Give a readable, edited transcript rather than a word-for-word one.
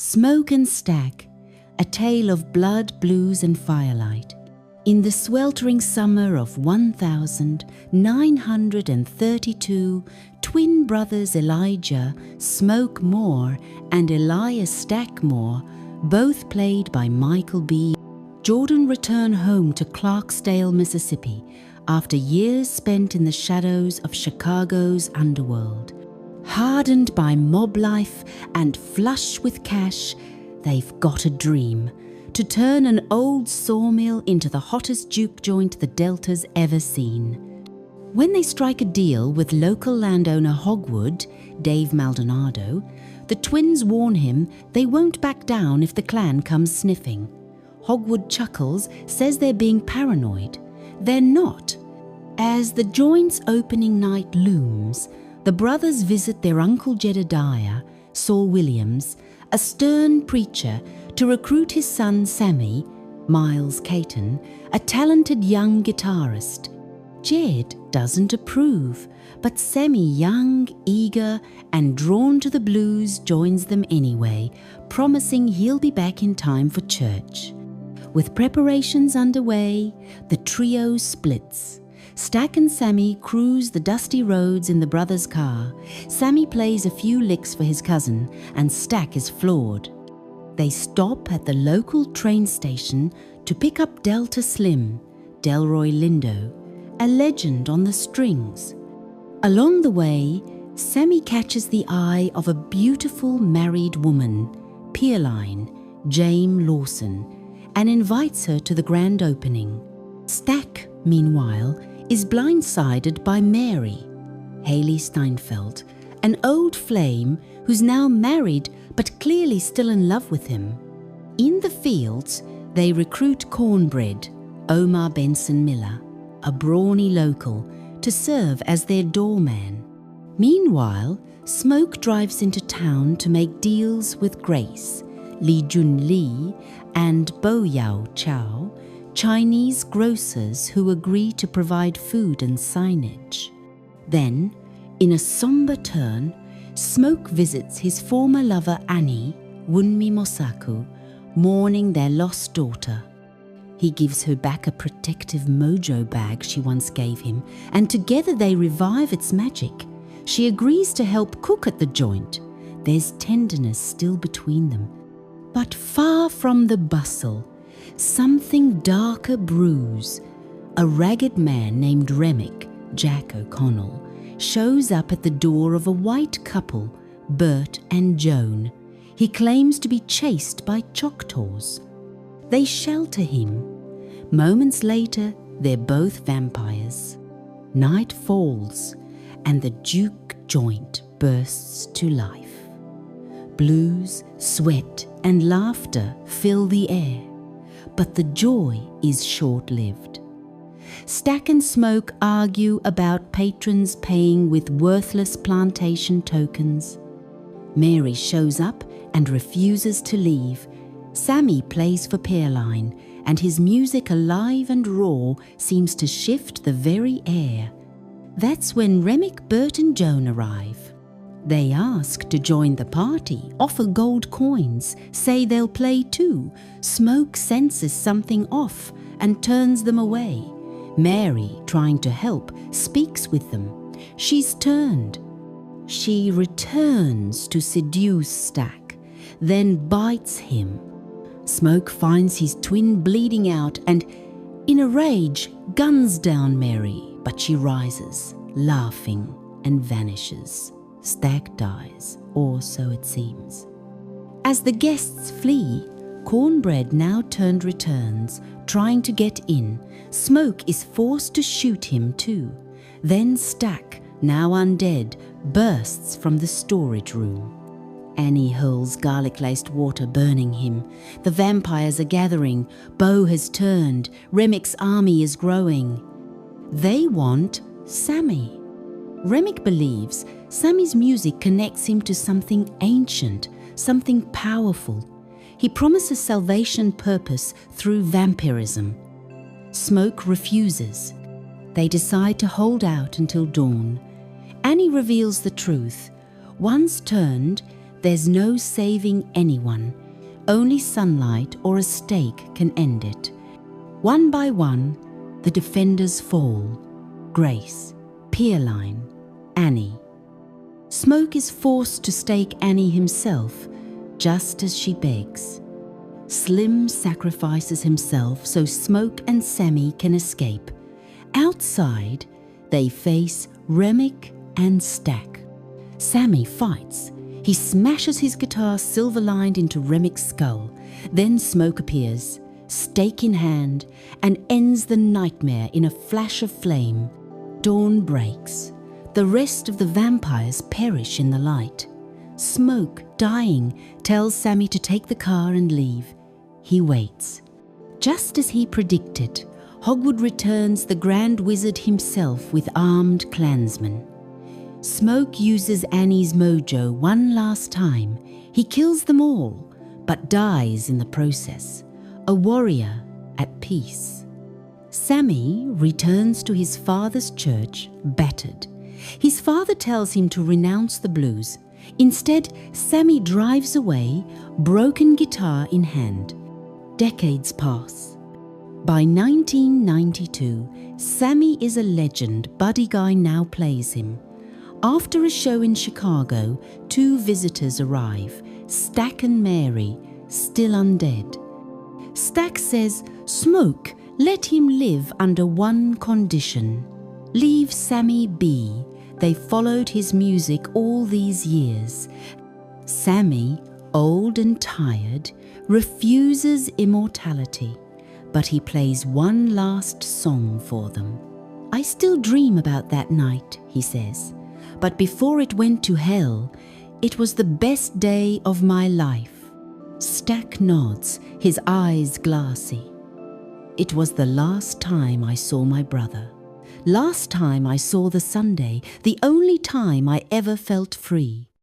Smoke and Stack, a tale of blood, blues and firelight. In the sweltering summer of 1932, twin brothers Elijah Smoke Moore and Elias Stack Moore, both played by Michael B. Jordan, return home to Clarksdale, Mississippi, after years spent in the shadows of Chicago's underworld. Hardened by mob life and flush with cash, they've got a dream: to turn an old sawmill into the hottest juke joint the Delta's ever seen. When they strike a deal with local landowner Hogwood, Dave Maldonado, the twins warn him they won't back down if the Klan comes sniffing. Hogwood chuckles, says they're being paranoid. They're not. As the joint's opening night looms, the brothers visit their Uncle Jedediah, Saul Williams, a stern preacher, to recruit his son Sammy, Miles Caton, a talented young guitarist. Jed doesn't approve, but Sammy, young, eager, and drawn to the blues, joins them anyway, promising he'll be back in time for church. With preparations underway, the trio splits. Stack and Sammy cruise the dusty roads in the brothers' car. Sammy plays a few licks for his cousin, and Stack is floored. They stop at the local train station to pick up Delta Slim, Delroy Lindo, a legend on the strings. Along the way, Sammy catches the eye of a beautiful married woman, Pearline, Jame Lawson, and invites her to the grand opening. Stack, meanwhile, is blindsided by Mary, Haley Steinfeld, an old flame who's now married but clearly still in love with him. In the fields, they recruit Cornbread, Omar Benson Miller, a brawny local, to serve as their doorman. Meanwhile, Smoke drives into town to make deals with Grace, Li Jun Li, and Bo Yao Chow, Chinese grocers who agree to provide food and signage. Then, in a somber turn, Smoke visits his former lover Annie, Wunmi Mosaku, mourning their lost daughter. He gives her back a protective mojo bag she once gave him, and together they revive its magic. She agrees to help cook at the joint. There's tenderness still between them. But far from the bustle, something darker brews. A ragged man named Remick, Jack O'Connell, shows up at the door of a white couple, Bert and Joan. He claims to be chased by Choctaws. They shelter him. Moments later, they're both vampires. Night falls, and the Juke joint bursts to life. Blues, sweat, and laughter fill the air, but the joy is short-lived. Stack and Smoke argue about patrons paying with worthless plantation tokens. Mary shows up and refuses to leave. Sammy plays for Pearline, and his music, alive and raw, seems to shift the very air. That's when Remick, Bert and Joan arrive. They ask to join the party, offer gold coins, say they'll play too. Smoke senses something off and turns them away. Mary, trying to help, speaks with them. She's turned. She returns to seduce Stack, then bites him. Smoke finds his twin bleeding out and, in a rage, guns down Mary, but she rises, laughing, and vanishes. Stack dies, or so it seems. As the guests flee, Cornbread, now turned, returns, trying to get in. Smoke is forced to shoot him too. Then Stack, now undead, bursts from the storage room. Annie hurls garlic-laced water, burning him. The vampires are gathering. Bo has turned. Remick's army is growing. They want Sammy. Remick believes Sammy's music connects him to something ancient, something powerful. He promises salvation purpose through vampirism. Smoke refuses. They decide to hold out until dawn. Annie reveals the truth. Once turned, There's no saving anyone. Only sunlight or a stake can end it. One by one, the defenders fall. Grace, Pierline, Annie. Smoke is forced to stake Annie himself, just as she begs. Slim sacrifices himself so Smoke and Sammy can escape. Outside, they face Remick and Stack. Sammy fights. He smashes his guitar silver-lined into Remick's skull. Then Smoke appears, stake in hand, and ends the nightmare in a flash of flame. Dawn breaks. The rest of the vampires perish in the light. Smoke, dying, tells Sammy to take the car and leave. He waits. Just as he predicted, Hogwood returns the Grand Wizard himself with armed clansmen. Smoke uses Annie's mojo one last time. He kills them all, but dies in the process. A warrior at peace. Sammy returns to his father's church, battered. His father tells him to renounce the blues. Instead, Sammy drives away, broken guitar in hand. Decades pass. By 1992, Sammy is a legend. Buddy Guy now plays him. After a show in Chicago, two visitors arrive, Stack and Mary, still undead. Stack says, "Smoke, let him live under one condition. Leave Sammy be. They followed his music all these years." Sammy, old and tired, refuses immortality, but he plays one last song for them. "I still dream about that night," he says, "but before it went to hell, it was the best day of my life." Stack nods, his eyes glassy. "It was the last time I saw my brother. Last time I saw the Sunday, the only time I ever felt free."